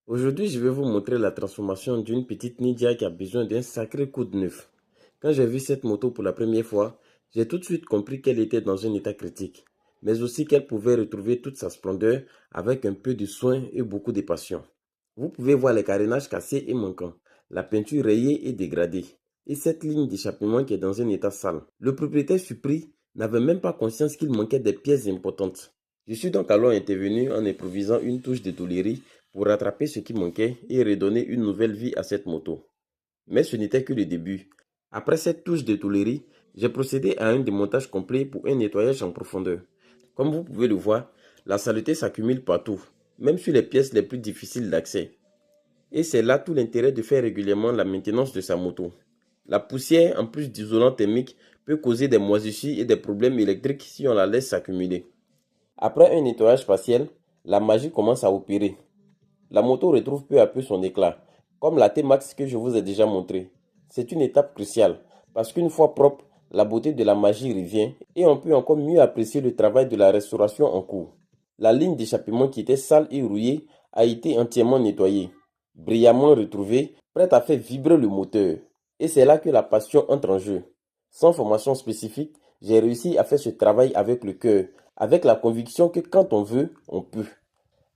Aujourd'hui, je vais vous montrer la transformation d'une petite Ninja qui a besoin d'un sacré coup de neuf. Quand j'ai vu cette moto pour la première fois, j'ai tout de suite compris qu'elle était dans un état critique, mais aussi qu'elle pouvait retrouver toute sa splendeur avec un peu de soin et beaucoup de passion. Vous pouvez voir les carénages cassés et manquants, la peinture rayée et dégradée, et cette ligne d'échappement qui est dans un état sale. Le propriétaire surpris n'avait même pas conscience qu'il manquait des pièces importantes. Je suis donc alors intervenu en improvisant une touche de tôlerie pour rattraper ce qui manquait et redonner une nouvelle vie à cette moto. Mais ce n'était que le début. Après cette touche de tôlerie, j'ai procédé à un démontage complet pour un nettoyage en profondeur. Comme vous pouvez le voir, la saleté s'accumule partout, même sur les pièces les plus difficiles d'accès. Et c'est là tout l'intérêt de faire régulièrement la maintenance de sa moto. La poussière, en plus d'isolant thermique, peut causer des moisissures et des problèmes électriques si on la laisse s'accumuler. Après un nettoyage partiel, la magie commence à opérer. La moto retrouve peu à peu son éclat, comme la T-Max que je vous ai déjà montré. C'est une étape cruciale, parce qu'une fois propre, la beauté de la magie revient et on peut encore mieux apprécier le travail de la restauration en cours. La ligne d'échappement qui était sale et rouillée a été entièrement nettoyée, brillamment retrouvée, prête à faire vibrer le moteur. Et c'est là que la passion entre en jeu. Sans formation spécifique, j'ai réussi à faire ce travail avec le cœur, avec la conviction que quand on veut, on peut.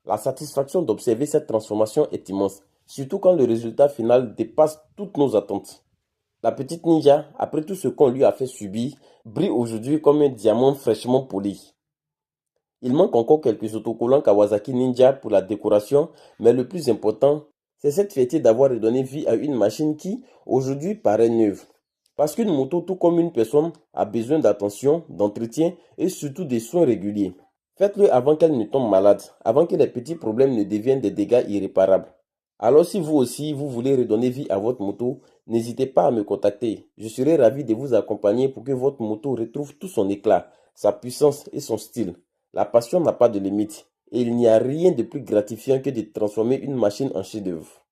La satisfaction d'observer cette transformation est immense, surtout quand le résultat final dépasse toutes nos attentes. La petite Ninja, après tout ce qu'on lui a fait subir, brille aujourd'hui comme un diamant fraîchement poli. Il manque encore quelques autocollants Kawasaki Ninja pour la décoration, mais le plus important, c'est cette fierté d'avoir redonné vie à une machine qui, aujourd'hui, paraît neuve. Parce qu'une moto, tout comme une personne, a besoin d'attention, d'entretien et surtout des soins réguliers. Faites-le avant qu'elle ne tombe malade, avant que les petits problèmes ne deviennent des dégâts irréparables. Alors si vous aussi, vous voulez redonner vie à votre moto, n'hésitez pas à me contacter. Je serai ravi de vous accompagner pour que votre moto retrouve tout son éclat, sa puissance et son style. La passion n'a pas de limite et il n'y a rien de plus gratifiant que de transformer une machine en chef-d'œuvre.